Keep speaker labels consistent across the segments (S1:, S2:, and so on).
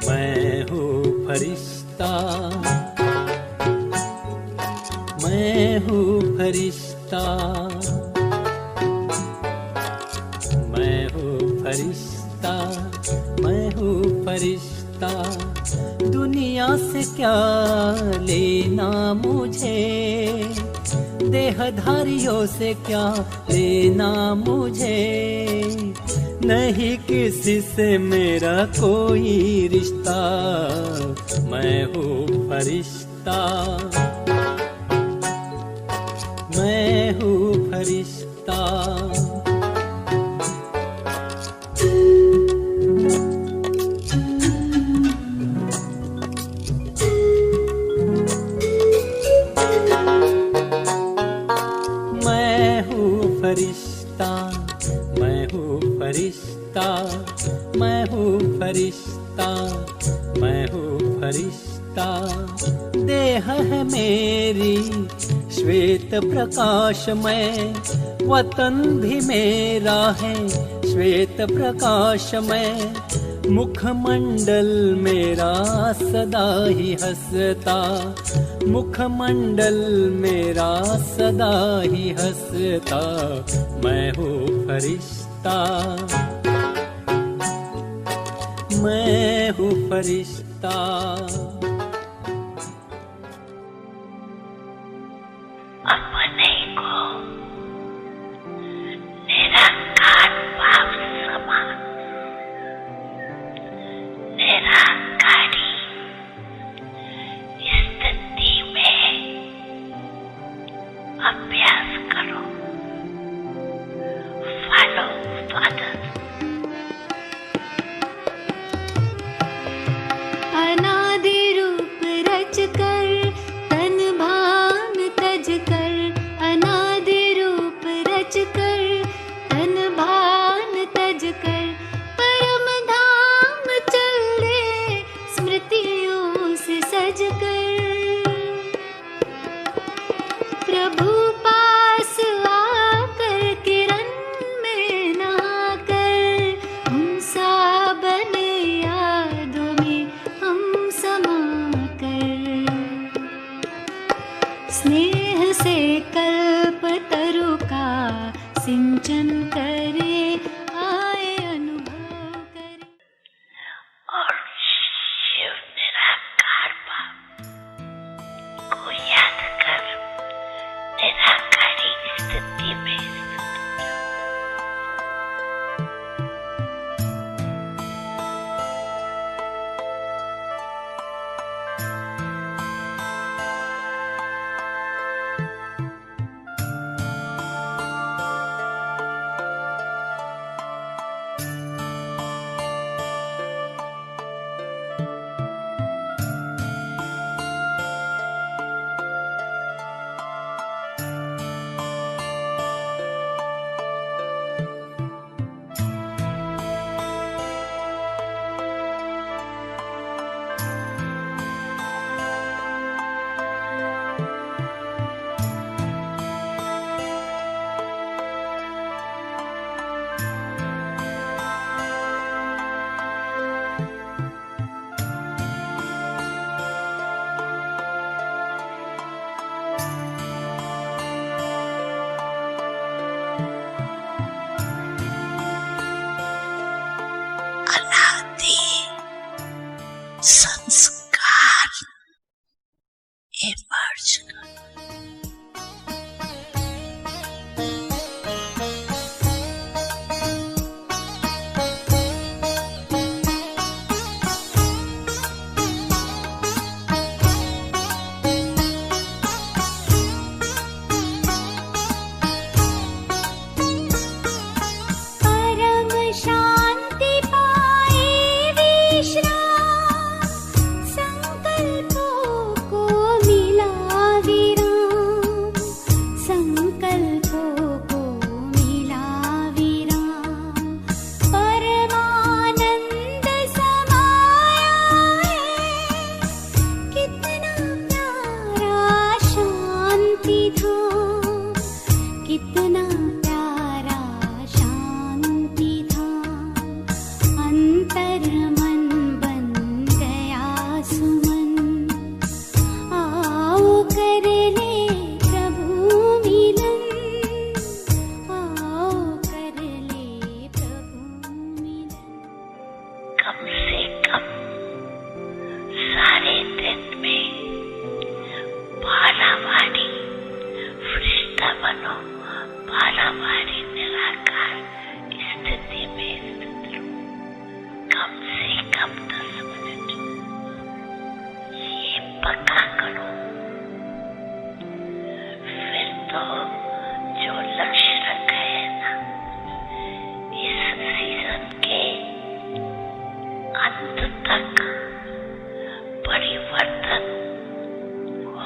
S1: मैं हूँ फरिश्ता, मैं हूँ फरिश्ता, मैं हूँ फरिश्ता, मैं हूँ फरिश्ता। दुनिया से क्या लेना मुझे, देहधारियों से क्या लेना मुझे, नहीं किसी से मेरा कोई रिश्ता। मैं हूँ फरिश्ता, मैं हूँ फरिश्ता। मैं हूँ फरिश्ता, मैं हूँ फरिश्ता, मैं हूँ फरिश्ता, मैं हूँ फरिश्ता। देह है मेरी श्वेत प्रकाशमय, वतन भी मेरा है श्वेत प्रकाशमय। मुखमंडल मेरा सदा ही हंसता, मुखमंडल मेरा सदा ही हंसता। मैं हूँ फरिश्ता, मैं हूँ फरिश्ता।
S2: अपने को निरंकार भाव समा, निरंकारी स्थिति में अभ्यास करो। Follow father.
S3: अनादि रूप रच कर तन भान तज कर, अनादि रूप रच कर तन भान तज कर। परम धाम चल दे स्मृतियों से सज कर, प्रभु पास आकर किरण में नहा कर, हम सा बने यादों में हम समा कर। स्नेह से कल्प तरु का सिंचन करे, आए अनुभव करे।
S2: और शिव निराकार भाव को याद कर निराकारी स्थिति में संस्कार इमर्ज कर।
S3: परम शांति पाए विश्राम,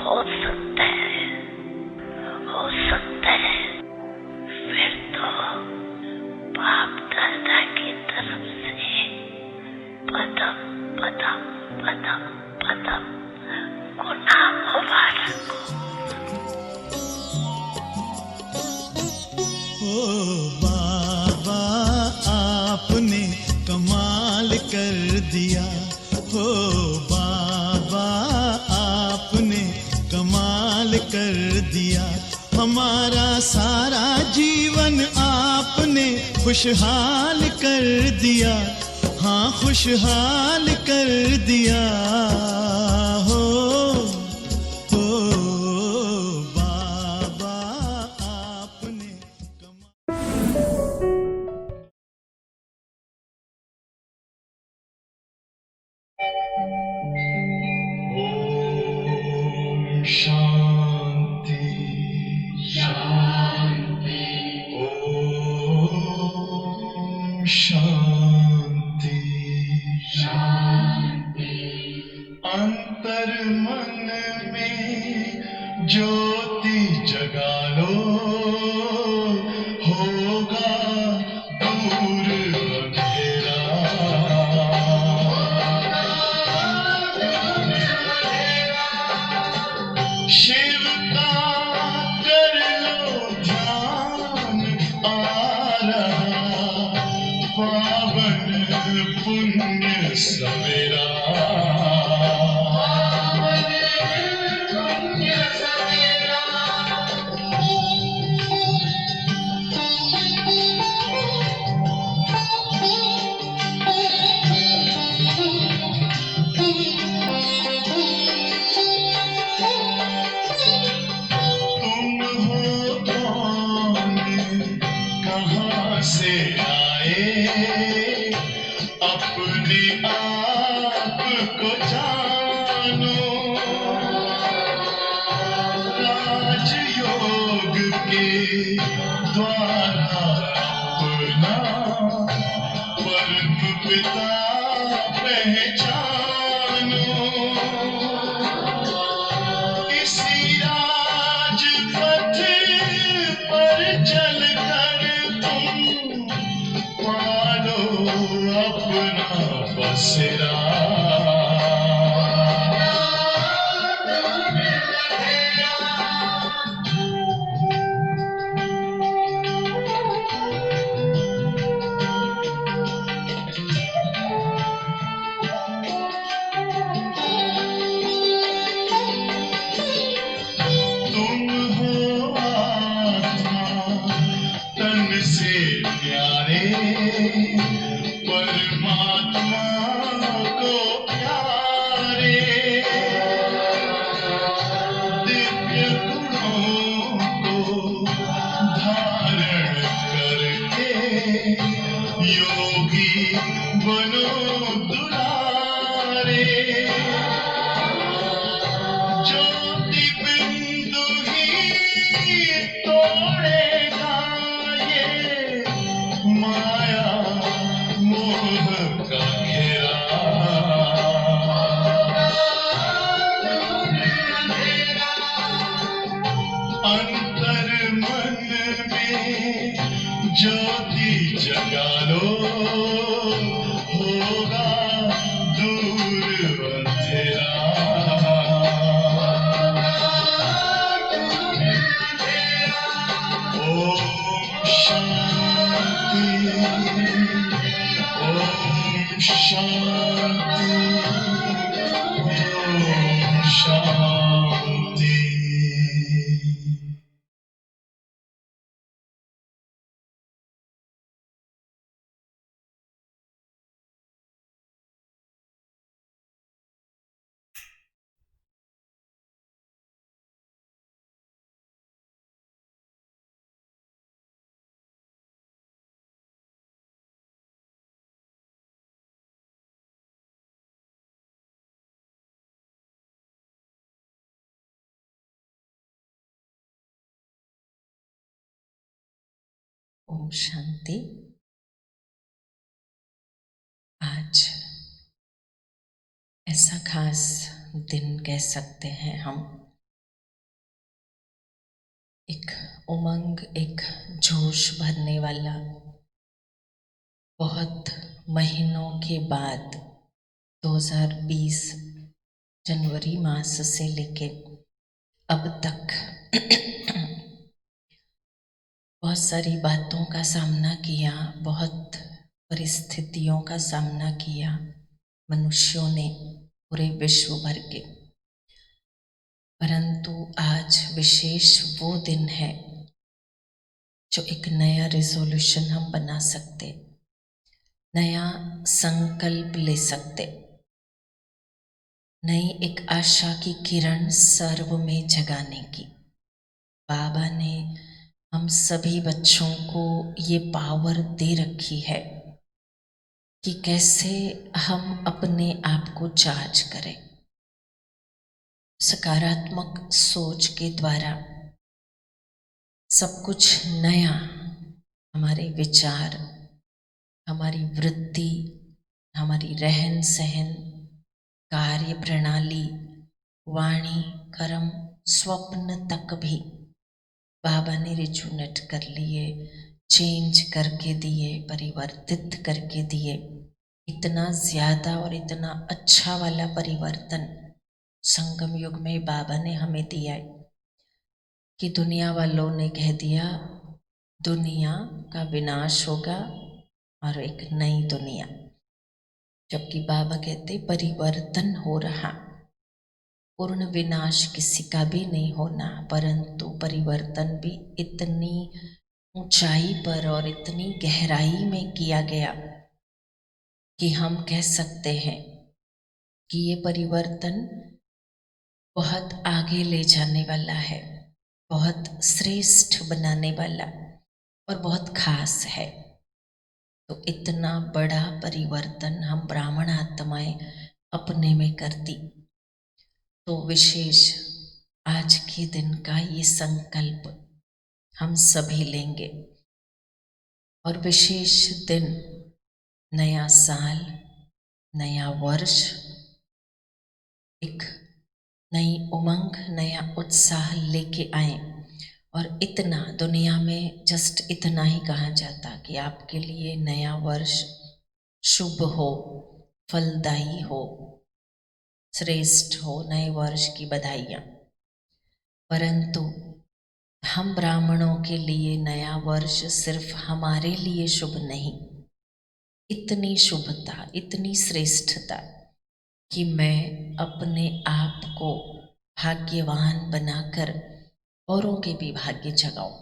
S2: हो सकता है, हो सकता है फिर तो बाप दादा की तरफ से पदम पदम पदम पदम गुनाह मुबारक हो।
S4: ओ बाबा आपने कमाल कर दिया, हो बाबा आपने कमाल कर दिया। हमारा सारा जीवन आपने खुशहाल कर दिया, हाँ खुशहाल कर दिया। हो बाबा आपने ओम शांति शांति, ओम शांति शांति। अंतर मन में ज्योति जगा लो, होगा दूर अंधेरा। शिव का कर लो ध्यान, आ रहा पावन पुण्य सवेरा। तुम हो कौन, कहाँ से आए, अपने आप को जानो। राजयोग के द्वारा अपना परम पिता पहचानो। इसी राजपथ पर चलकर तुम पालो अपना बसेरा। तुम हो आत्मा तन से प्यारे, परमात्मा को प्यारे। दिव्य गुणों को धारण करके योगी बनो दुलारे। ज्योति बिंदु ही तोड़ेगा ये माया मोह का घेरा। अंतर मन में ज्योति जगा लो, होगा दूर अंधेरा। ओम शांति, ओम शांति, ओम शांति।
S5: ओम शांति। आज ऐसा खास दिन कह सकते हैं हम एक उमंग, एक जोश भरने वाला, बहुत महीनों के बाद 2020 जनवरी मास से लेके अब तक बहुत सारी बातों का सामना किया, बहुत परिस्थितियों का सामना किया मनुष्यों ने, पूरे विश्व भर के। परंतु आज विशेष वो दिन है जो एक नया रिजोल्यूशन हम बना सकते, नया संकल्प ले सकते, नई एक आशा की किरण सर्व में जगाने की। बाबा ने हम सभी बच्चों को ये पावर दे रखी है कि कैसे हम अपने आप को चार्ज करें। सकारात्मक सोच के द्वारा सब कुछ नया, हमारे विचार, हमारी वृत्ति, हमारी रहन सहन, कार्य प्रणाली, वाणी, कर्म, स्वप्न तक भी बाबा ने रिजुनेट कर लिए, चेंज करके दिए, परिवर्तित करके दिए। इतना ज़्यादा और इतना अच्छा वाला परिवर्तन संगम युग में बाबा ने हमें दिया है कि दुनिया वालों ने कह दिया दुनिया का विनाश होगा और एक नई दुनिया, जबकि बाबा कहते परिवर्तन हो रहा। पूर्ण विनाश किसी का भी नहीं होना, परंतु परिवर्तन भी इतनी ऊंचाई पर और इतनी गहराई में किया गया कि हम कह सकते हैं कि ये परिवर्तन बहुत आगे ले जाने वाला है, बहुत श्रेष्ठ बनाने वाला और बहुत खास है। तो इतना बड़ा परिवर्तन हम ब्राह्मण आत्माएं अपने में करती, तो विशेष आज के दिन का ये संकल्प हम सभी लेंगे। और विशेष दिन, नया साल, नया वर्ष, एक नई उमंग, नया उत्साह लेके आए। और इतना दुनिया में जस्ट इतना ही कहा जाता कि आपके लिए नया वर्ष शुभ हो, फलदायी हो, श्रेष्ठ हो, नए वर्ष की बधाइयाँ। परंतु हम ब्राह्मणों के लिए नया वर्ष सिर्फ हमारे लिए शुभ नहीं, इतनी शुभता, इतनी श्रेष्ठता कि मैं अपने आप को भाग्यवान बनाकर औरों के भी भाग्य जगाऊं।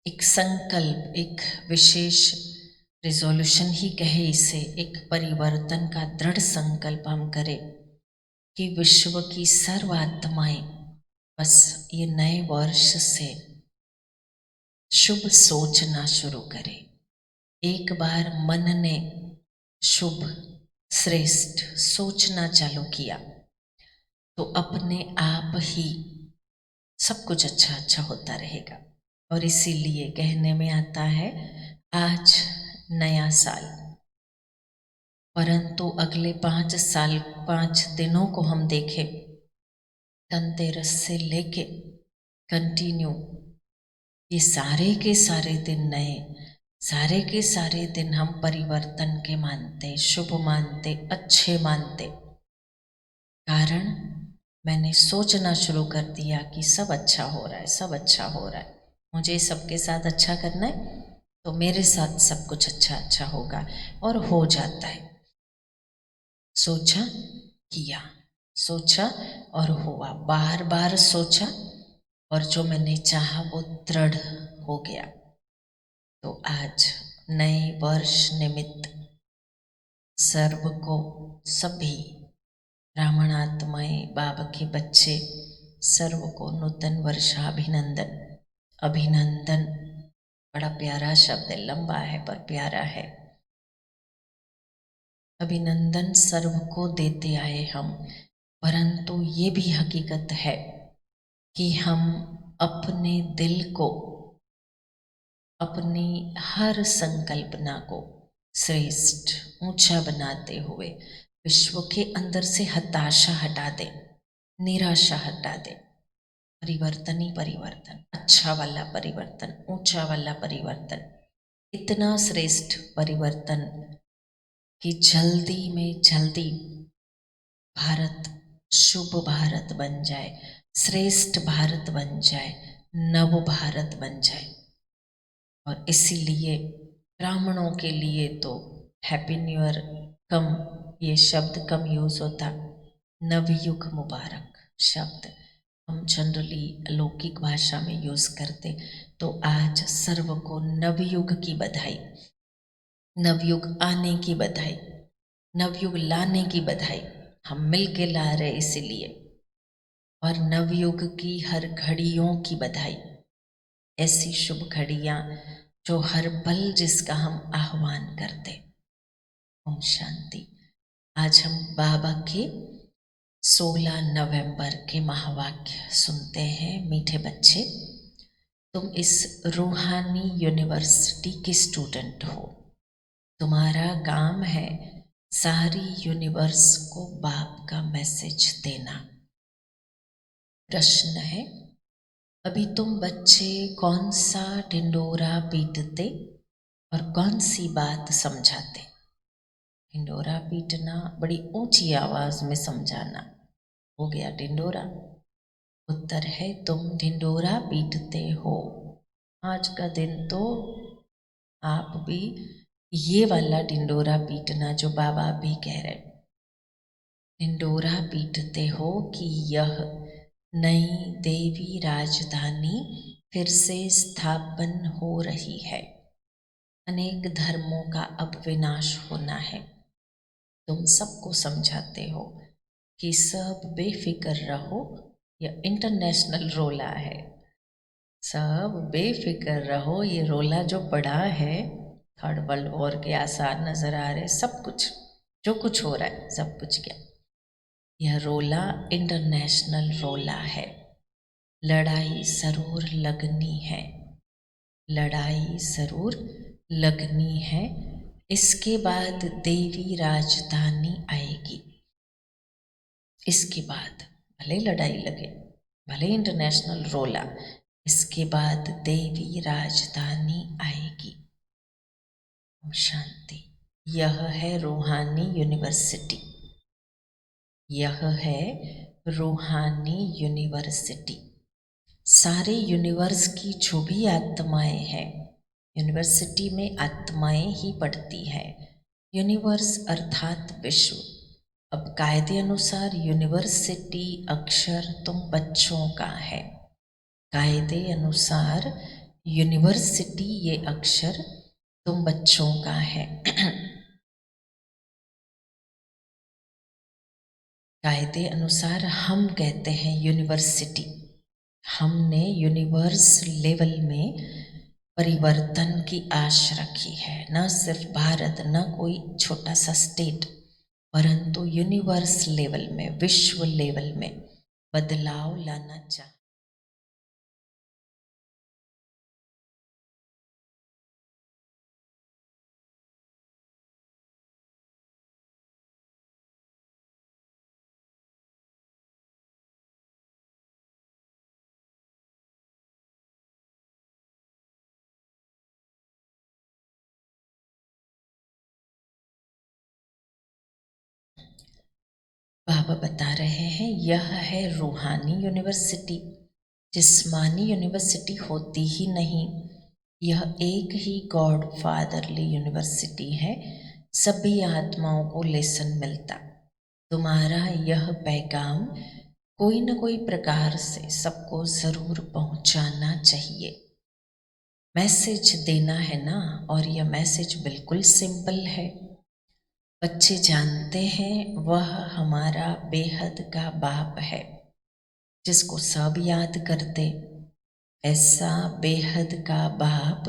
S5: एक संकल्प, एक विशेष रिजोल्यूशन ही कहे इसे, एक परिवर्तन का दृढ़ संकल्प हम करें कि विश्व की सर्व आत्माएं बस ये नए वर्ष से शुभ सोचना शुरू करें। एक बार मन ने शुभ, श्रेष्ठ सोचना चालू किया तो अपने आप ही सब कुछ अच्छा अच्छा होता रहेगा। और इसीलिए कहने में आता है आज नया साल, परंतु अगले 5 साल, 5 दिनों को हम देखें, धनतेरस से लेके कंटिन्यू ये सारे के सारे दिन नए, सारे के सारे दिन हम परिवर्तन के मानते, शुभ मानते, अच्छे मानते। कारण मैंने सोचना शुरू कर दिया कि सब अच्छा हो रहा है, सब अच्छा हो रहा है, मुझे सबके साथ अच्छा करना है तो मेरे साथ सब कुछ अच्छा अच्छा होगा, और हो जाता है। सोचा, किया, सोचा और हुआ, बार बार सोचा और जो मैंने चाहा वो दृढ़ हो गया। तो आज नए वर्ष निमित्त सर्व को, सभी ब्राह्मण आत्माएं, बाबा के बच्चे, सर्व को नूतन वर्षाभिनंदन। अभिनंदन बड़ा प्यारा शब्द है, लंबा है पर प्यारा है। अभिनंदन सर्व को देते आए हम, परंतु ये भी हकीकत है कि हम अपने दिल को, अपनी हर संकल्पना को श्रेष्ठ, ऊंचा बनाते हुए विश्व के अंदर से हताशा हटा दे, निराशा हटा दे। परिवर्तन ही परिवर्तन, अच्छा वाला परिवर्तन, ऊंचा वाला परिवर्तन, इतना श्रेष्ठ परिवर्तन कि जल्दी में जल्दी भारत शुभ भारत बन जाए, श्रेष्ठ भारत बन जाए, नव भारत बन जाए। और इसीलिए ब्राह्मणों के लिए तो हैप्पी न्यू ईयर कम, ये शब्द कम यूज होता, नवयुग मुबारक शब्द हम जनरली अलौकिक भाषा में यूज करते। तो आज सर्व को नवयुग की बधाई, नवयुग आने की बधाई, नवयुग लाने की बधाई। हम मिल के ला रहे इसीलिए, और नवयुग की हर घड़ियों की बधाई, ऐसी शुभ घड़ियां जो हर पल जिसका हम आह्वान करते। ओम शांति। आज हम बाबा के 16 नवंबर के महावाक्य सुनते हैं। मीठे बच्चे, तुम इस रूहानी यूनिवर्सिटी के स्टूडेंट हो। तुम्हारा काम है सारी यूनिवर्स को बाप का मैसेज देना। प्रश्न है, अभी तुम बच्चे कौन सा ढिंडोरा पीटते और कौन सी बात समझाते? ढिंडोरा पीटना, बड़ी ऊंची आवाज में समझाना, हो गया ढिंडोरा। उत्तर है, तुम ढिंडोरा पीटते हो। आज का दिन तो आप भी ये वाला ढिंडोरा पीटना जो बाबा भी कह रहे, ढिंडोरा पीटते हो कि यह नई देवी राजधानी फिर से स्थापन हो रही है। अनेक धर्मों का अब विनाश होना है। तुम सबको समझाते हो कि सब बेफिक्र रहो। यह इंटरनेशनल रोला है, सब बेफिक्र रहो। ये रोला जो पड़ा है, थर्ड वर्ल्ड वॉर के आसार नजर आ रहे, सब कुछ जो कुछ हो रहा है सब कुछ क्या, यह रोला इंटरनेशनल रोला है। लड़ाई जरूर लगनी है, लड़ाई जरूर लगनी है। इसके बाद देवी राजधानी आएगी। इसके बाद भले लड़ाई लगे, भले इंटरनेशनल रोला, इसके बाद देवी राजधानी आएगी। शांति। यह है रूहानी यूनिवर्सिटी, यह है रूहानी यूनिवर्सिटी। सारे यूनिवर्स की जो भी आत्माएं हैं, यूनिवर्सिटी में आत्माएं ही पढ़ती हैं। यूनिवर्स अर्थात विश्व। अब कायदे अनुसार यूनिवर्सिटी अक्षर तुम बच्चों का है। कायदे अनुसार यूनिवर्सिटी ये अक्षर तुम बच्चों का है। कायदे अनुसार हम कहते हैं यूनिवर्सिटी। हमने यूनिवर्स लेवल में परिवर्तन की आश रखी है, न सिर्फ भारत, न कोई छोटा सा स्टेट, परंतु यूनिवर्स लेवल में, विश्व लेवल में बदलाव लाना चाहिए। बाबा बता रहे हैं, यह है रूहानी यूनिवर्सिटी। जिस्मानी यूनिवर्सिटी होती ही नहीं, यह एक ही गॉड फादरली यूनिवर्सिटी है। सभी आत्माओं को लेसन मिलता। तुम्हारा यह पैगाम कोई न कोई प्रकार से सबको जरूर पहुंचाना चाहिए। मैसेज देना है ना, और यह मैसेज बिल्कुल सिंपल है। बच्चे जानते हैं वह हमारा बेहद का बाप है, जिसको सब याद करते। ऐसा बेहद का बाप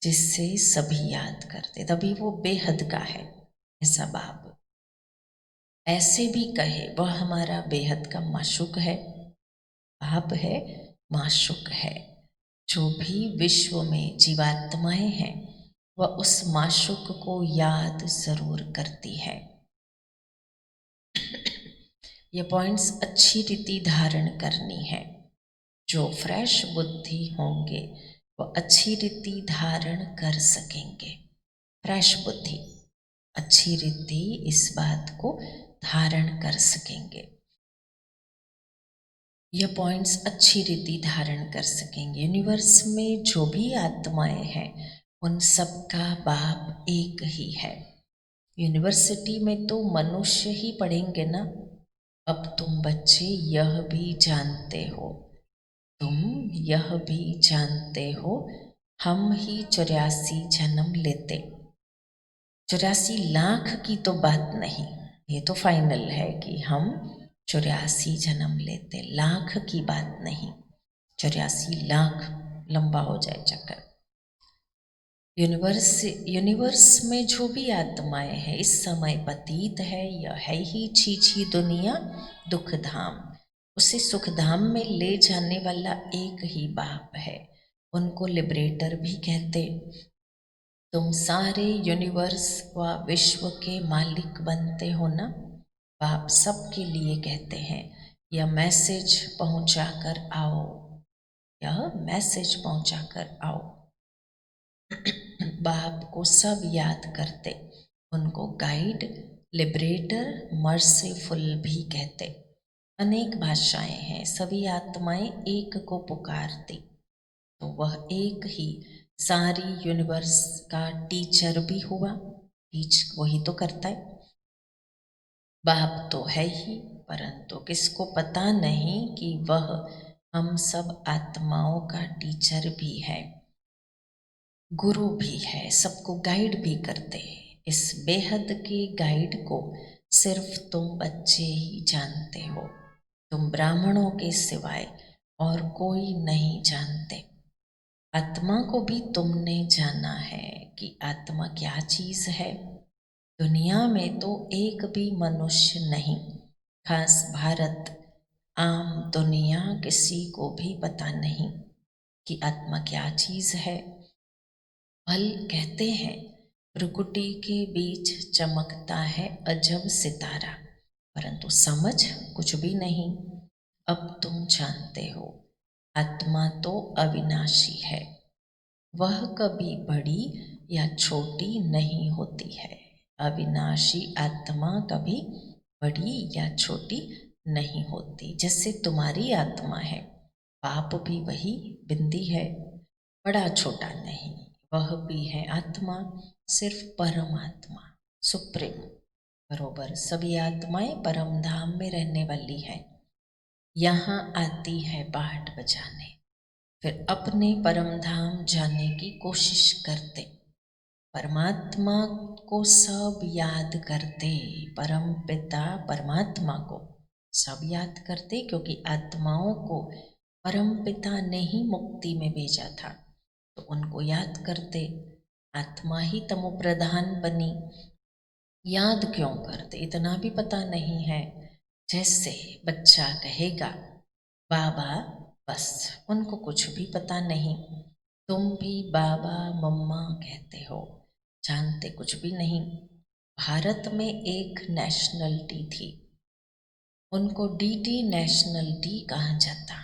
S5: जिससे सभी याद करते, तभी वो बेहद का है। ऐसा बाप ऐसे भी कहे वह हमारा बेहद का माशूक है। बाप है, माशूक है। जो भी विश्व में जीवात्माएं हैं वह उस माशूक को याद जरूर करती है। ये पॉइंट्स अच्छी रीति धारण करनी है। जो फ्रेश बुद्धि होंगे वो अच्छी रीति धारण कर सकेंगे। फ्रेश बुद्धि, अच्छी रीति इस बात को धारण कर सकेंगे। यह पॉइंट्स अच्छी रीति धारण कर सकेंगे। यूनिवर्स में जो भी आत्माएं हैं उन सबका बाप एक ही है। यूनिवर्सिटी में तो मनुष्य ही पढ़ेंगे ना। अब तुम बच्चे यह भी जानते हो, तुम यह भी जानते हो, हम ही 84 जन्म लेते। 84 लाख की तो बात नहीं, ये तो फाइनल है कि हम 84 जन्म लेते, लाख की बात नहीं। 84 लाख लंबा हो जाए चक्कर। यूनिवर्स में जो भी आत्माएं हैं इस समय पतित है, यह है ही छीछी दुनिया दुख धाम। उसे सुख धाम में ले जाने वाला एक ही बाप है, उनको लिबरेटर भी कहते। तुम सारे यूनिवर्स व विश्व के मालिक बनते हो ना। बाप सबके लिए कहते हैं यह मैसेज पहुंचा कर आओ, यह मैसेज पहुंचा कर आओ। बाप को सब याद करते, उनको गाइड, लिबरेटर, मर्सीफुल भी कहते। अनेक भाषाएं हैं, सभी आत्माएं एक को पुकारती, तो वह एक ही सारी यूनिवर्स का टीचर भी हुआ। टीच वही तो करता है। बाप तो है ही, परंतु किसको पता नहीं कि वह हम सब आत्माओं का टीचर भी है, गुरु भी है, सबको गाइड भी करते हैं। इस बेहद के गाइड को सिर्फ तुम बच्चे ही जानते हो, तुम ब्राह्मणों के सिवाय और कोई नहीं जानते। आत्मा को भी तुमने जाना है कि आत्मा क्या चीज है। दुनिया में तो एक भी मनुष्य नहीं, खास भारत, आम दुनिया किसी को भी पता नहीं कि आत्मा क्या चीज है। फल कहते हैं भ्रुकुटी के बीच चमकता है अजब सितारा, परंतु समझ कुछ भी नहीं। अब तुम जानते हो आत्मा तो अविनाशी है, वह कभी बड़ी या छोटी नहीं होती है। अविनाशी आत्मा कभी बड़ी या छोटी नहीं होती। जैसे तुम्हारी आत्मा है, पाप भी वही बिंदी है, बड़ा छोटा नहीं, वह भी है आत्मा, सिर्फ परमात्मा, सुप्रीम। बरोबर सभी आत्माएं परम धाम में रहने वाली है। यहाँ आती है बाट बजाने, फिर अपने परम धाम जाने की कोशिश करते। परमात्मा को सब याद करते, परम पिता परमात्मा को सब याद करते, क्योंकि आत्माओं को परम पिता ने ही मुक्ति में भेजा था, तो उनको याद करते। आत्मा ही तमो प्रधान बनी, याद क्यों करते इतना भी पता नहीं है। जैसे बच्चा कहेगा बाबा, बस उनको कुछ भी पता नहीं। तुम भी बाबा मम्मा कहते हो, जानते कुछ भी नहीं। भारत में एक नेशनलिटी थी, उनको डीटी नेशनलिटी कहा जाता।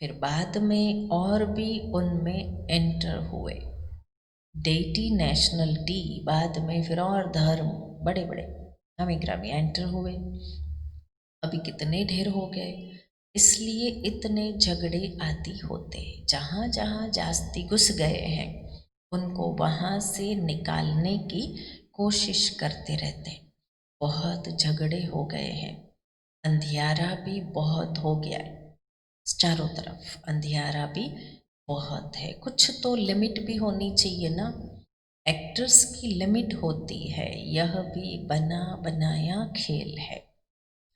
S5: फिर बाद में और भी उनमें एंटर हुए, डेटी नेशनलिटी, बाद में फिर और धर्म बड़े बड़े नामी ग्रामी एंटर हुए। अभी कितने ढेर हो गए, इसलिए इतने झगड़े आदि होते। जहाँ जहाँ जास्ती घुस गए हैं उनको वहाँ से निकालने की कोशिश करते रहते। बहुत झगड़े हो गए हैं, अंधियारा भी बहुत हो गया है, चारों तरफ अंधियारा भी बहुत है। कुछ तो लिमिट भी होनी चाहिए ना, एक्टर्स की लिमिट होती है, यह भी बना बनाया खेल है।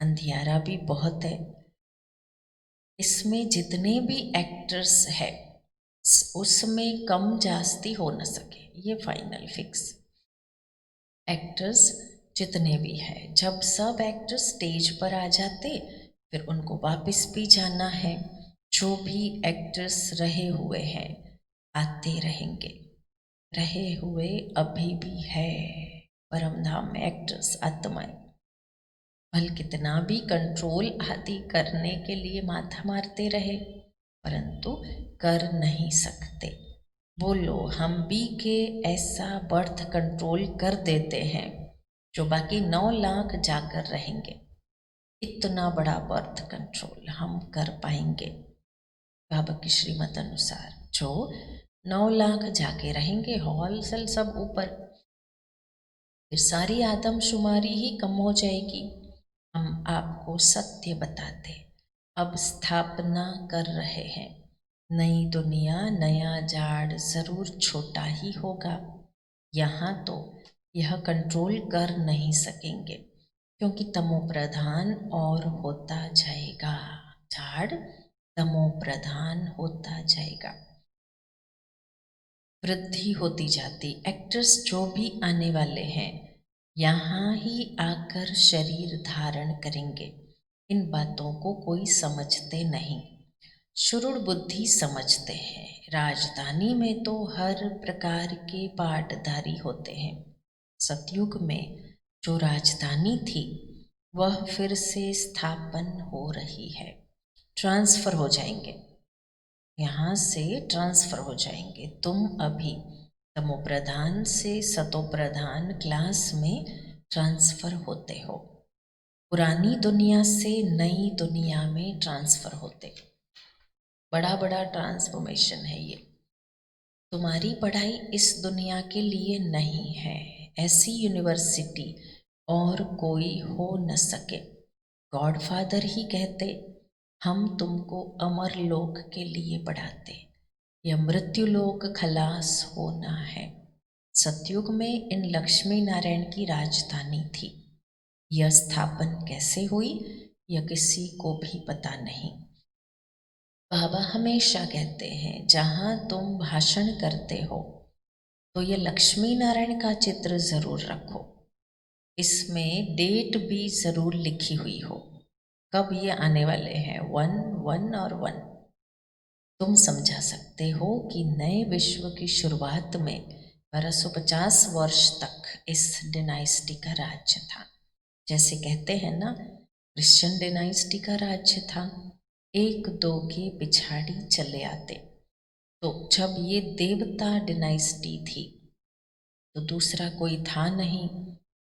S5: अंधियारा भी बहुत है, इसमें जितने भी एक्टर्स है उसमें कम जास्ती हो न सके, ये फाइनल फिक्स। एक्टर्स जितने भी है, जब सब एक्टर्स स्टेज पर आ जाते फिर उनको वापस भी जाना है। जो भी एक्टर्स रहे हुए हैं आते रहेंगे, रहे हुए अभी भी है परम धाम में एक्टर्स आत्माएं। भल कितना भी कंट्रोल आदि करने के लिए माथा मारते रहे, परंतु कर नहीं सकते। बोलो, हम भी के ऐसा बर्थ कंट्रोल कर देते हैं जो बाकी 9 लाख जाकर रहेंगे। इतना बड़ा बर्थ कंट्रोल हम कर पाएंगे बाबा की श्रीमत अनुसार। जो 9 लाख जाके रहेंगे, हॉल सेल सब ऊपर, फिर सारी आदमशुमारी ही कम हो जाएगी। हम आपको सत्य बताते, अब स्थापना कर रहे हैं। नई दुनिया, नया जाड़ जरूर छोटा ही होगा। यहाँ तो यह कंट्रोल कर नहीं सकेंगे क्योंकि तमो प्रधान और होता जाएगा। झाड़ तमो प्रधान होता जाएगा, वृद्धि होती जाती। एक्टर्स जो भी आने वाले हैं यहाँ ही आकर शरीर धारण करेंगे। इन बातों को कोई समझते नहीं, शुरूढ़ बुद्धि समझते हैं। राजधानी में तो हर प्रकार के पाटधारी होते हैं। सतयुग में जो राजधानी थी वह फिर से स्थापन हो रही है। ट्रांसफर हो जाएंगे, यहाँ से ट्रांसफर हो जाएंगे। तुम अभी तमो प्रधान से सतो प्रधान क्लास में ट्रांसफर होते हो। पुरानी दुनिया से नई दुनिया में ट्रांसफर होते। बड़ा बड़ा ट्रांसफॉर्मेशन है ये। तुम्हारी पढ़ाई इस दुनिया के लिए नहीं है। ऐसी यूनिवर्सिटी और कोई हो न सके। गॉडफादर ही कहते, हम तुमको अमर लोक के लिए पढ़ाते, यह मृत्यु लोक खलास होना है। सतयुग में इन लक्ष्मी नारायण की राजधानी थी। यह स्थापन कैसे हुई यह किसी को भी पता नहीं। बाबा हमेशा कहते हैं, जहाँ तुम भाषण करते हो तो ये लक्ष्मी नारायण का चित्र ज़रूर रखो। इसमें डेट भी ज़रूर लिखी हुई हो, कब ये आने वाले हैं। 1, 1 और 1 तुम समझा सकते हो कि नए विश्व की शुरुआत में 1250 वर्ष तक इस डिनाइस्टी का राज्य था। जैसे कहते हैं ना, क्रिश्चियन डिनाइस्टी का राज्य था, 1-2 के पिछाड़ी चले आते। तो जब ये देवता डिनाइस्टी थी तो दूसरा कोई था नहीं।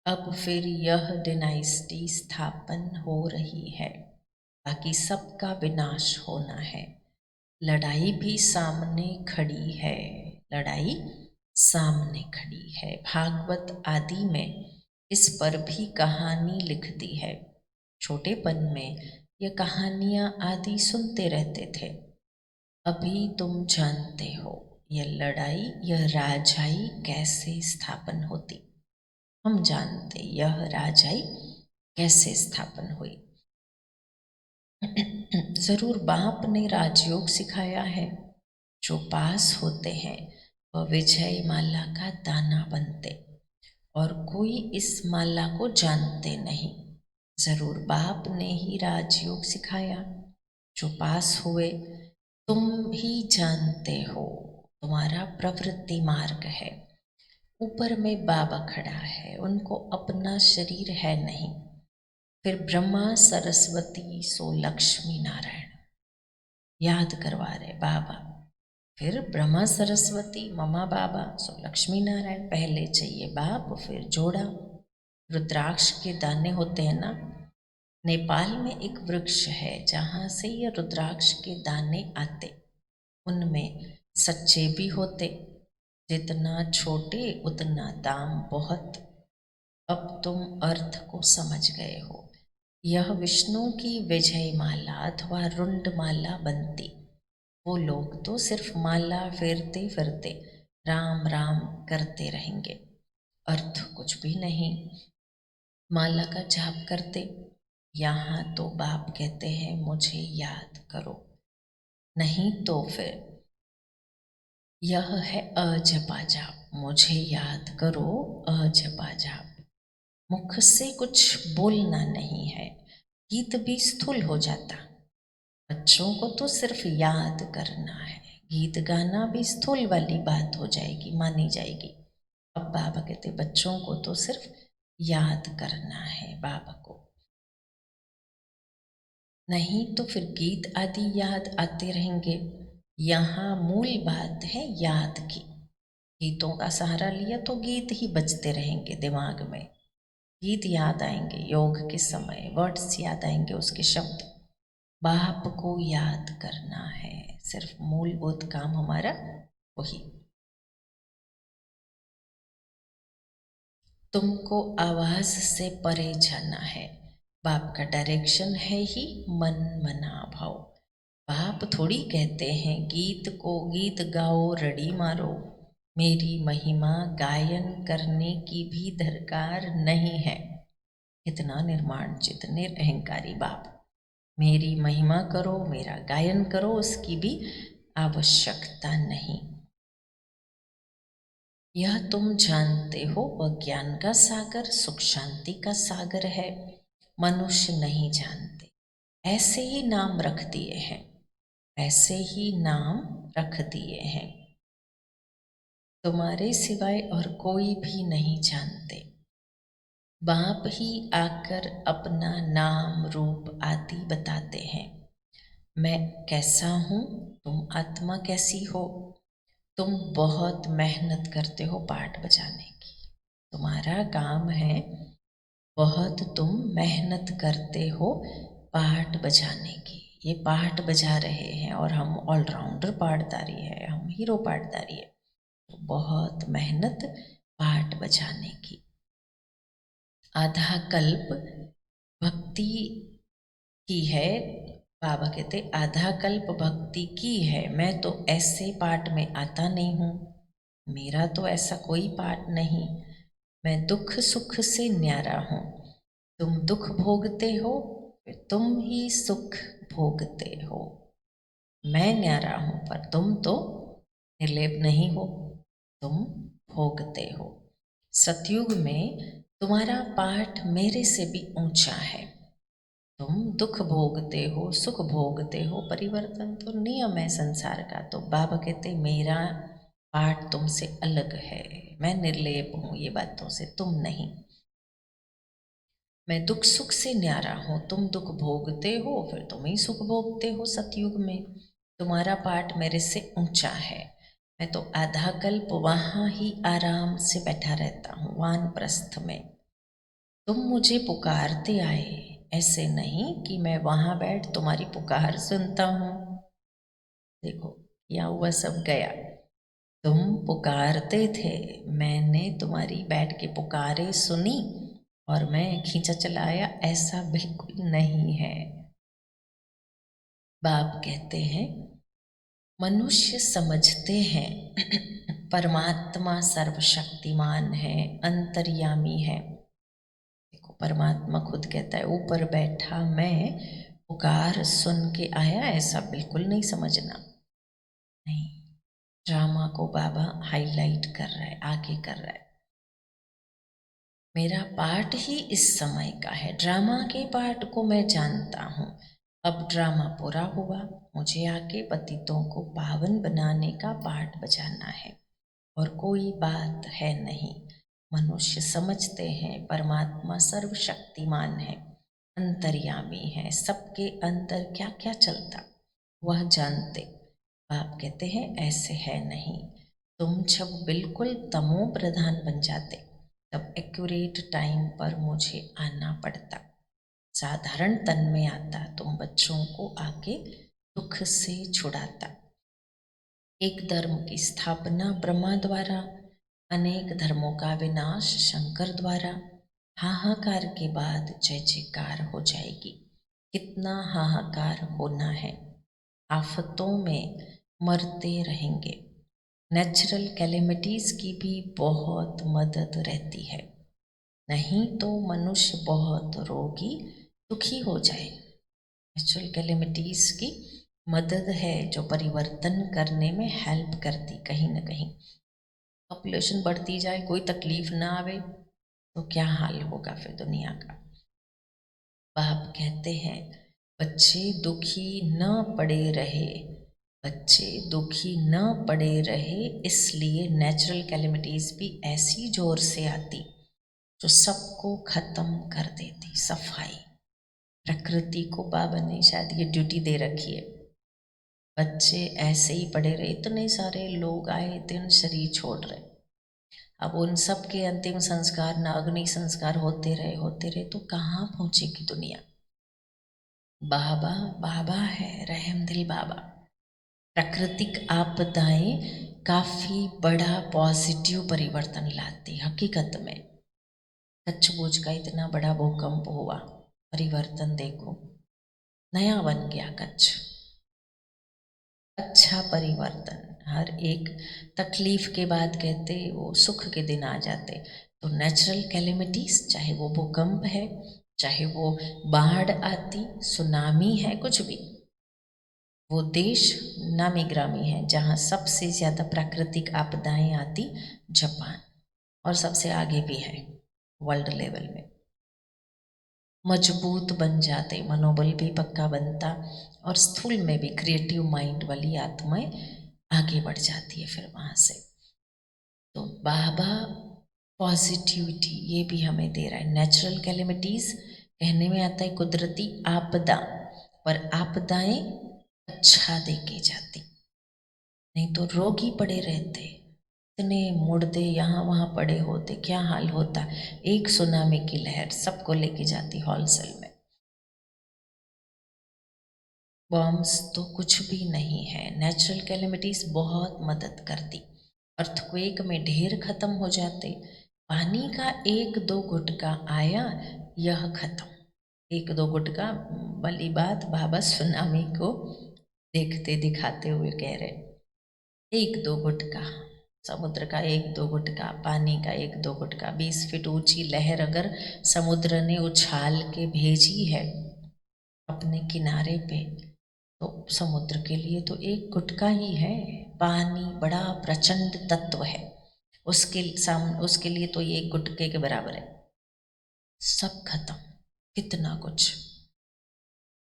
S5: अब फिर यह डिनाइस्टी स्थापन हो रही है, बाकी सबका विनाश होना है। लड़ाई भी सामने खड़ी है, लड़ाई सामने खड़ी है। भागवत आदि में इस पर भी कहानी लिख दी है। छोटेपन में ये कहानियाँ आदि सुनते रहते थे। अभी तुम जानते हो यह लड़ाई, यह राजाई कैसे स्थापन होती। हम जानते यह राजाई कैसे स्थापन हुई। जरूर बाप ने राजयोग सिखाया है। जो पास होते हैं वह विजय माला का दाना बनते, और कोई इस माला को जानते नहीं। जरूर बाप ने ही राजयोग सिखाया। जो पास हुए तुम भी जानते हो, तुम्हारा प्रवृत्ति मार्ग है। ऊपर में बाबा खड़ा है, उनको अपना शरीर है नहीं। फिर ब्रह्मा सरस्वती सो लक्ष्मी नारायण याद करवा रहे बाबा। फिर ब्रह्मा सरस्वती ममा बाबा सो लक्ष्मी नारायण। पहले चाहिए बाप, फिर जोड़ा। रुद्राक्ष के दाने होते हैं ना, नेपाल में एक वृक्ष है जहाँ से ये रुद्राक्ष के दाने आते। उनमें सच्चे भी होते, जितना छोटे उतना दाम बहुत। अब तुम अर्थ को समझ गए हो। यह विष्णु की विजय माला अथवा रुंड माला बनती। वो लोग तो सिर्फ माला फेरते फिरते राम राम करते रहेंगे, अर्थ कुछ भी नहीं। माला का जाप करते। यहाँ तो बाप कहते हैं मुझे याद करो, नहीं तो फिर यह है अजपा जाप। मुझे याद करो, अजपा जाप। मुख से कुछ बोलना नहीं है, गीत भी स्थूल हो जाता। बच्चों को तो सिर्फ याद करना है, गीत गाना भी स्थूल वाली बात हो जाएगी, मानी जाएगी। अब बाबा कहते बच्चों को तो सिर्फ याद करना है बाबा को। नहीं तो फिर गीत आदि याद आते रहेंगे। यहाँ मूल बात है याद की। गीतों का सहारा लिया तो गीत ही बजते रहेंगे दिमाग में, गीत याद आएंगे, योग के समय वर्ड्स याद आएंगे, उसके शब्द। बाप को याद करना है, सिर्फ मूलभूत काम हमारा वही। तुमको आवाज से परे जाना है। बाप का डायरेक्शन है ही मन मना भाव। बाप थोड़ी कहते हैं गीत को गीत गाओ रड़ी मारो। मेरी महिमा गायन करने की भी दरकार नहीं है। इतना निर्माण चित्त निरअहंकारी बाप। मेरी महिमा करो, मेरा गायन करो, उसकी भी आवश्यकता नहीं। यह तुम जानते हो वह ज्ञान का सागर सुख शांति का सागर है। मनुष्य नहीं जानते, ऐसे ही नाम रख दिए हैं, ऐसे ही नाम रख दिए हैं। तुम्हारे सिवाय और कोई भी नहीं जानते। बाप ही आकर अपना नाम रूप आदि बताते हैं। मैं कैसा हूँ, तुम आत्मा कैसी हो। तुम बहुत मेहनत करते हो पाठ बजाने की, तुम्हारा काम है बहुत, तुम मेहनत करते हो पाठ बजाने की। ये पाठ बजा रहे हैं और हम ऑलराउंडर पाठधारी है, हम हीरो पाठधारी है, तो बहुत मेहनत पाठ बजाने की। आधा कल्प भक्ति की है। बाबा कहते आधा कल्प भक्ति की है। मैं तो ऐसे पाठ में आता नहीं हूँ, मेरा तो ऐसा कोई पाठ नहीं। मैं दुख सुख से न्यारा हूँ। तुम दुख भोगते हो, फिर तुम ही सुख भोगते हो। मैं न्यारा हूँ पर तुम तो निर्लेप नहीं हो, तुम भोगते हो। सतयुग में तुम्हारा पाठ मेरे से भी ऊंचा है। तुम दुख भोगते हो, सुख भोगते हो, परिवर्तन तो नियम है संसार का। तो बाबा कहते मेरा पाठ तुमसे अलग है, मैं निर्लेप हूँ ये बातों से, तुम नहीं। मैं दुख सुख से न्यारा हूँ, तुम दुख भोगते हो, फिर तुम ही सुख भोगते हो सतयुग में। तुम्हारा पाठ मेरे से ऊंचा है। मैं तो आधा कल्प वहाँ ही आराम से बैठा रहता हूँ वानप्रस्थ में। तुम मुझे पुकारते आए, ऐसे नहीं कि मैं वहाँ बैठ तुम्हारी पुकार सुनता हूँ। देखो क्या हुआ, सब गया। तुम पुकारते थे, मैंने तुम्हारी बैठ के पुकारे सुनी और मैं खींचा चलाया, ऐसा बिल्कुल नहीं है। बाप कहते हैं मनुष्य समझते हैं परमात्मा सर्वशक्तिमान है, अंतर्यामी है। देखो परमात्मा खुद कहता है ऊपर बैठा मैं पुकार सुन के आया, ऐसा बिल्कुल नहीं समझना। नहीं, ड्रामा को बाबा हाईलाइट कर रहा है, आगे कर रहा है। मेरा पाठ ही इस समय का है, ड्रामा के पाठ को मैं जानता हूँ। अब ड्रामा पूरा हुआ, मुझे आके पतितों को पावन बनाने का पाठ बजाना है, और कोई बात है नहीं। मनुष्य समझते हैं परमात्मा सर्वशक्तिमान है, अंतर्यामी है, सबके अंदर क्या क्या चलता वह जानते। बाप कहते हैं ऐसे है नहीं। तुम जब बिल्कुल तमो प्रधान बन जाते तब एक्यूरेट टाइम पर मुझे आना पड़ता। साधारण तन में आता, तुम बच्चों को आके दुख से छुड़ाता। एक धर्म की स्थापना ब्रह्मा द्वारा, अनेक धर्मों का विनाश शंकर द्वारा। हाहाकार के बाद जय जयकार हो जाएगी। कितना हाहाकार होना है, आफतों में मरते रहेंगे। नेचुरल कैलेमिटीज की भी बहुत मदद रहती है, नहीं तो मनुष्य बहुत रोगी दुखी हो जाए। नेचुरल कैलेमिटीज की मदद है जो परिवर्तन करने में हेल्प करती। कहीं ना कहीं पॉपुलेशन बढ़ती जाए, कोई तकलीफ ना आवे तो क्या हाल होगा फिर दुनिया का। बाप कहते हैं बच्चे दुखी न पड़े रहे, बच्चे दुखी न पड़े रहे, इसलिए नेचुरल कैलेमिटीज भी ऐसी जोर से आती जो सबको खत्म कर देती। सफाई प्रकृति को बाबा ने शायद ये ड्यूटी दे रखी है, बच्चे ऐसे ही पड़े रहे, इतने सारे लोग आए दिन शरीर छोड़ रहे, अब उन सब के अंतिम संस्कार ना अग्नि संस्कार होते रहे तो कहाँ पहुंचेगी दुनिया। बाबा बाबा है, रहम दिल बाबा। प्राकृतिक आपदाएं काफी बड़ा पॉजिटिव परिवर्तन लाती हकीकत में। कच्छ भुज का इतना बड़ा भूकंप हुआ, परिवर्तन देखो, नया बन गया कच्छ, अच्छा परिवर्तन। हर एक तकलीफ के बाद कहते वो सुख के दिन आ जाते। तो नेचुरल कैलेमिटीज, चाहे वो भूकंप है, चाहे वो बाढ़ आती, सुनामी है, कुछ भी, वो देश नामी ग्रामी है जहाँ सबसे ज़्यादा प्राकृतिक आपदाएं आती, जापान, और सबसे आगे भी है वर्ल्ड लेवल में। मजबूत बन जाते, मनोबल भी पक्का बनता, और स्थूल में भी क्रिएटिव माइंड वाली आत्माएं आगे बढ़ जाती है फिर वहाँ से। तो बाबा पॉजिटिविटी ये भी हमें दे रहा है। नेचुरल कैलेमिटीज कहने में आता है कुदरती आपदा, पर आपदाएं अच्छा दे के जाती, नहीं तो रोग ही पड़े रहते, इतने मुर्दे यहाँ वहाँ पड़े होते, क्या हाल होता। एक सुनामी की लहर सबको लेके जाती हॉलसेल में। बॉम्ब्स तो कुछ भी नहीं है, नेचुरल कैलेमिटीज बहुत मदद करती। अर्थक्वेक में ढेर खत्म हो जाते, पानी का एक दो गुटका आया, यह खत्म। एक दो गुटका वाली बात बाबा सुनामी को देखते दिखाते हुए कह रहे, एक दो गुटका समुद्र का, एक दो गुटका पानी का, एक दो गुटका, 20 फीट ऊंची लहर अगर समुद्र ने उछाल के भेजी है अपने किनारे पे, तो समुद्र के लिए तो एक गुटका ही है। पानी बड़ा प्रचंड तत्व है, उसके लिए तो ये एक गुटके के बराबर है। सब खत्म, कितना कुछ।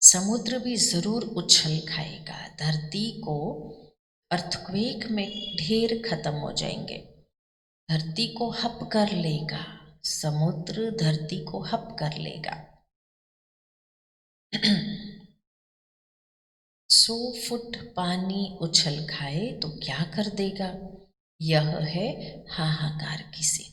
S5: समुद्र भी जरूर उछल खाएगा, धरती को अर्थक्वेक में ढेर खत्म हो जाएंगे, धरती को हप कर लेगा, समुद्र धरती को हप कर लेगा। 100 फुट पानी उछल खाए तो क्या कर देगा, यह है हाहाकार की सीन।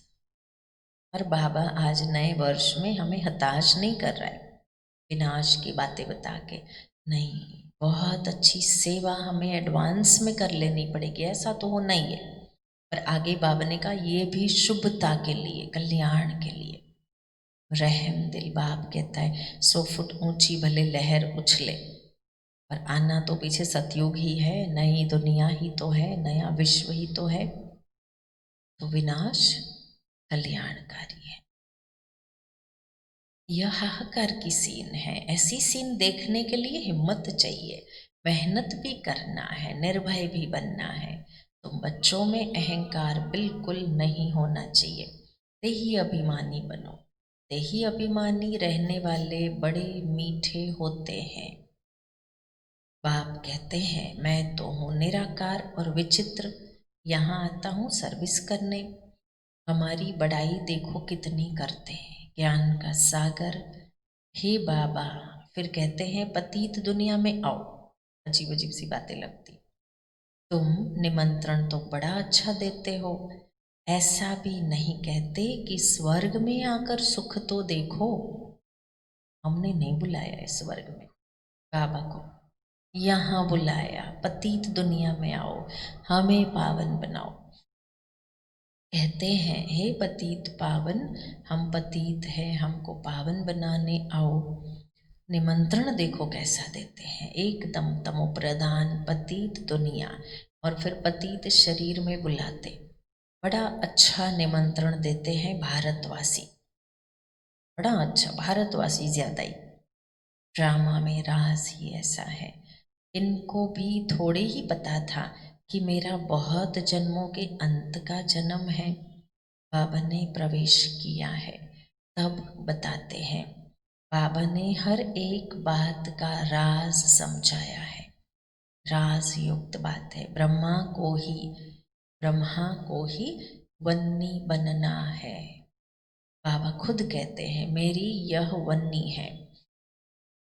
S5: पर बाबा आज नए वर्ष में हमें हताश नहीं कर रहा है विनाश की बातें बता के, नहीं, बहुत अच्छी सेवा हमें एडवांस में कर लेनी पड़ेगी, ऐसा तो वो नहीं है। पर आगे बाबा ने कहा ये भी शुभता के लिए, कल्याण के लिए। रहम दिल बाप कहता है 100 फुट ऊंची भले लहर उछले, पर आना तो पीछे सतयुग ही है, नई दुनिया ही तो है, नया विश्व ही तो है। तो विनाश कल्याणकारी है। यह हाहाकार की सीन है। ऐसी सीन देखने के लिए हिम्मत चाहिए, मेहनत भी करना है, निर्भय भी बनना है। तो बच्चों में अहंकार बिल्कुल नहीं होना चाहिए। देही अभिमानी बनो। देही अभिमानी रहने वाले बड़े मीठे होते हैं। बाप कहते हैं मैं तो हूँ निराकार और विचित्र, यहाँ आता हूँ सर्विस करने। हमारी बड़ाई देखो कितनी करते हैं, ज्ञान का सागर, हे बाबा। फिर कहते हैं पतित दुनिया में आओ, अजीब अजीब सी बातें लगती। तुम निमंत्रण तो बड़ा अच्छा देते हो, ऐसा भी नहीं कहते कि स्वर्ग में आकर सुख तो देखो। हमने नहीं बुलाया इस स्वर्ग में बाबा को, यहाँ बुलाया पतित दुनिया में आओ, हमें पावन बनाओ। कहते हैं हे पतित पावन, हम पतित हैं, हमको पावन बनाने आओ। निमंत्रण देखो कैसा देते हैं, एकदम तमो प्रधान पतित दुनिया, और फिर पतित शरीर में बुलाते। बड़ा अच्छा निमंत्रण देते हैं भारतवासी, बड़ा अच्छा, भारतवासी ज्यादा ही। ड्रामा में राज ही ऐसा है। इनको भी थोड़े ही पता था कि मेरा बहुत जन्मों के अंत का जन्म है। बाबा ने प्रवेश किया है, तब बताते हैं। बाबा ने हर एक बात का राज समझाया है, राज युक्त बात है। ब्रह्मा को ही वन्नी बनना है। बाबा खुद कहते हैं मेरी यह वन्नी है,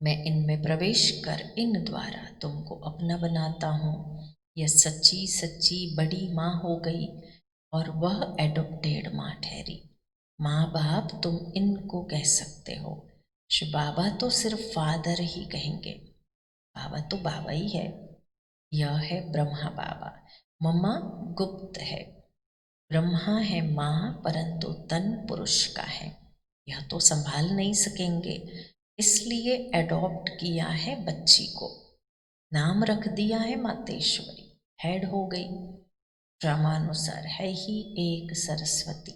S5: मैं इनमें प्रवेश कर इन द्वारा तुमको अपना बनाता हूँ। यह सच्ची सच्ची बड़ी माँ हो गई और वह एडॉप्टेड माँ ठहरी। माँ बाप तुम इनको कह सकते हो, श्री बाबा तो सिर्फ फादर ही कहेंगे। बाबा तो बाबा ही है। यह है ब्रह्मा बाबा, मम्मा गुप्त है। ब्रह्मा है माँ परंतु तन पुरुष का है। यह तो संभाल नहीं सकेंगे, इसलिए एडॉप्ट किया है बच्ची को। नाम रख दिया है मातेश्वरी, हेड हो गई। ड्रामानुसार है ही एक सरस्वती,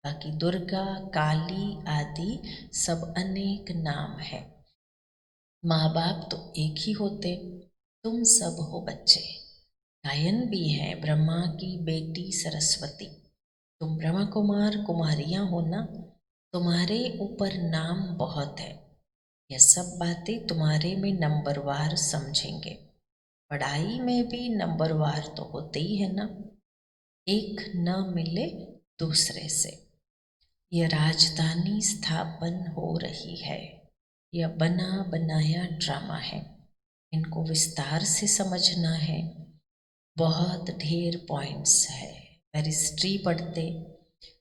S5: बाकी दुर्गा काली आदि सब अनेक नाम है। माँ बाप तो एक ही होते, तुम सब हो बच्चे। गायन भी है ब्रह्मा की बेटी सरस्वती। तुम ब्रह्मा कुमार कुमारियाँ हो ना, तुम्हारे ऊपर नाम बहुत है। यह सब बातें तुम्हारे में नंबरवार समझेंगे। पढ़ाई में भी नंबरवार तो होते ही है ना, एक न मिले दूसरे से। यह राजधानी स्थापन हो रही है। यह बना बनाया ड्रामा है, इनको विस्तार से समझना है। बहुत ढेर पॉइंट्स है। बैरिस्ट्री पढ़ते,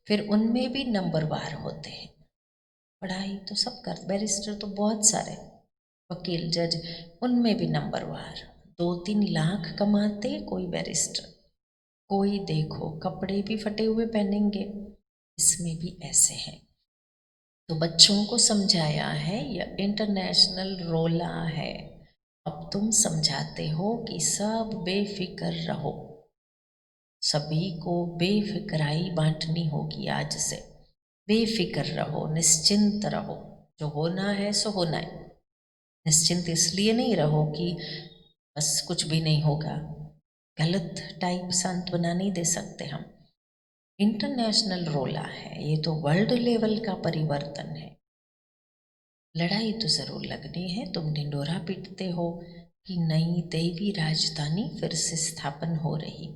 S5: फिर उनमें भी नंबरवार होते हैं। पढ़ाई तो सब कर, बैरिस्टर तो बहुत सारे, वकील जज, उनमें भी नंबरवार। 2-3 लाख कमाते कोई बैरिस्टर, कोई देखो कपड़े भी फटे हुए पहनेंगे, इसमें भी ऐसे हैं। तो बच्चों को समझाया है यह इंटरनेशनल रोला है। अब तुम समझाते हो कि सब बेफिक्र रहो, सभी को बेफिक्राई बांटनी होगी आज से। बेफिक्र रहो, निश्चिंत रहो, जो होना है सो होना है। निश्चिंत इसलिए नहीं रहो कि बस कुछ भी नहीं होगा, गलत टाइप सांत्वना नहीं दे सकते हम। इंटरनेशनल रोला है, ये तो वर्ल्ड लेवल का परिवर्तन है। लड़ाई तो जरूर लगनी है। तुम ढिंडोरा पीटते हो कि नई देवी राजधानी फिर से स्थापन हो रही,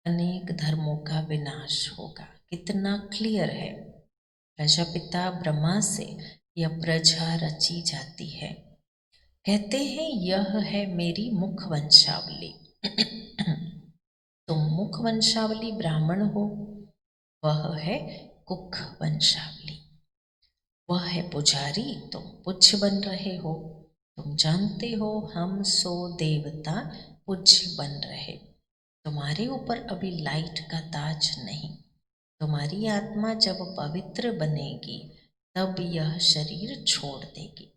S5: अनेक धर्मों का विनाश होगा। कितना क्लियर है। प्रजापिता ब्रह्मा से यह प्रजा रची जाती है। कहते हैं यह है मेरी मुख वंशावली। तुम मुख वंशावली ब्राह्मण हो, वह है कुख वंशावली। वह है पुजारी, तुम पूज्य बन रहे हो। तुम जानते हो हम सो देवता पूज्य बन रहे। तुम्हारे ऊपर अभी लाइट का ताज नहीं। तुम्हारी आत्मा जब पवित्र बनेगी तब यह शरीर छोड़ देगी।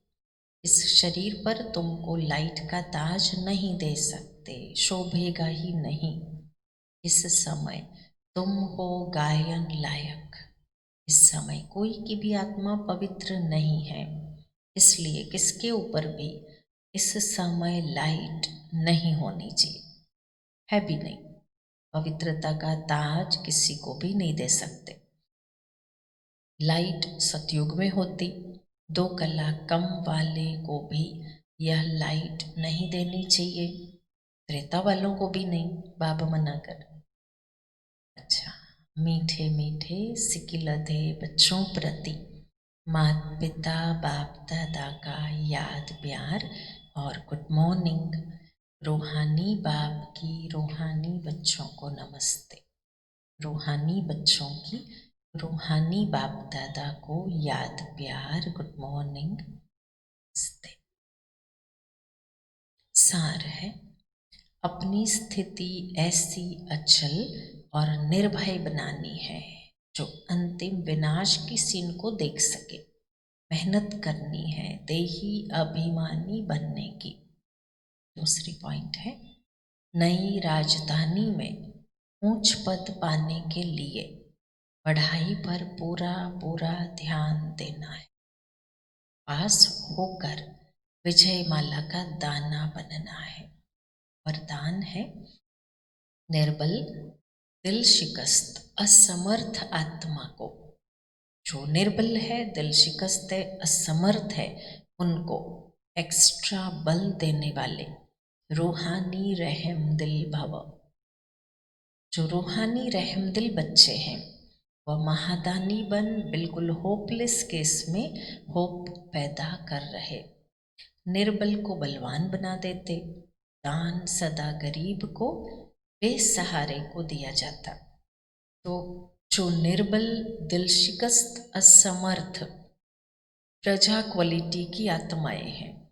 S5: इस शरीर पर तुमको लाइट का ताज नहीं दे सकते, शोभेगा ही नहीं। इस समय तुम हो गायन लायक। इस समय कोई की भी आत्मा पवित्र नहीं है, इसलिए किसके ऊपर भी इस समय लाइट नहीं होनी चाहिए, है भी नहीं। पवित्रता का ताज किसी को भी नहीं दे सकते। लाइट सतयुग में होती, 2 कला कम वाले को भी यह लाइट नहीं देनी चाहिए, त्रेता वालों को भी नहीं, बाबा मना कर। अच्छा, मीठे मीठे सिकिलधे बच्चों प्रति माता पिता बाप दादा का याद प्यार और गुड मॉर्निंग। रूहानी बाप की रूहानी बच्चों को नमस्ते। रूहानी बच्चों की रूहानी बाप दादा को याद प्यार, गुड मॉर्निंग, नमस्ते। सार है, अपनी स्थिति ऐसी अचल और निर्भय बनानी है जो अंतिम विनाश की सीन को देख सके। मेहनत करनी है देही अभिमानी बनने की। दूसरी पॉइंट है, नई राजधानी में ऊंच पद पाने के लिए पढ़ाई पर पूरा पूरा ध्यान देना है। पास होकर विजय माला का दाना बनना है। वरदान है, निर्बल दिल शिकस्त असमर्थ आत्मा को, जो निर्बल है, दिल शिकस्त है, असमर्थ है, उनको एक्स्ट्रा बल देने वाले रूहानी रहम दिल भव। जो रूहानी रहम दिल बच्चे हैं वह महादानी बन बिल्कुल होपलेस केस में होप पैदा कर रहे। निर्बल को बलवान बना देते। दान सदा गरीब को, बेसहारे को दिया जाता। तो जो निर्बल, दिल शिकस्त, असमर्थ प्रजा क्वालिटी की आत्माएं हैं,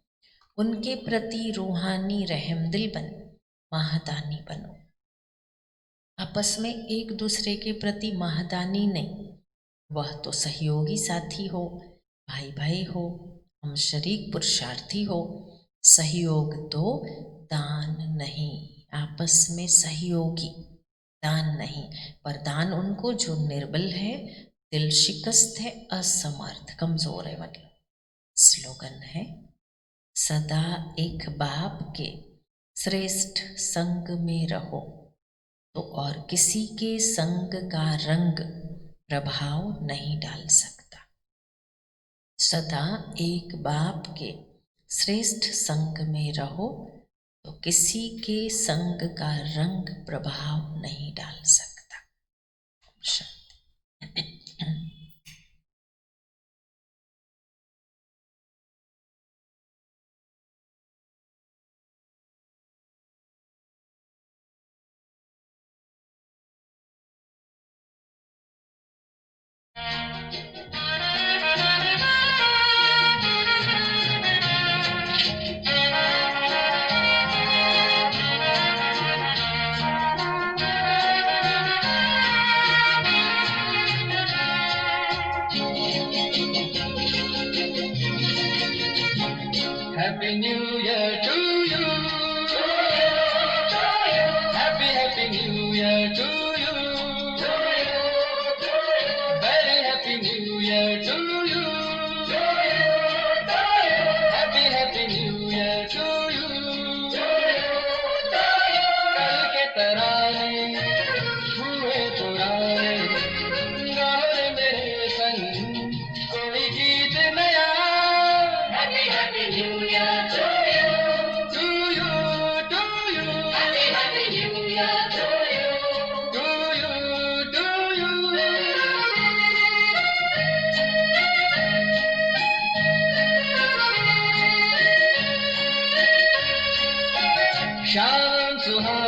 S5: उनके प्रति रूहानी रहमदिल बन, महादानी बनो। आपस में एक दूसरे के प्रति महादानी नहीं, वह तो सहयोगी साथी हो, भाई भाई हो, हम शरीक पुरुषार्थी हो। सहयोग दो, दान नहीं। आपस में सहयोगी, दान नहीं। पर दान उनको जो निर्बल है, दिल शिकस्त है, असमर्थ, कमजोर है। मतलब स्लोगन है, सदा एक बाप के श्रेष्ठ संग में रहो, तो और किसी के संग का रंग प्रभाव नहीं डाल सकता। सदा एक बाप के श्रेष्ठ संग में रहो, तो किसी के संग का रंग प्रभाव नहीं डाल सकता। शांति।
S4: Happy New Year to you. Happy New Year to you. Very happy New Year to you. Happy New Year to you. कल के तराने हुए पुराने, गाओ रे मेरे संग कोई गीत नया। Happy New Year to you. To you, to you. Happy New Year to you. To you, to you. शाम सुहानी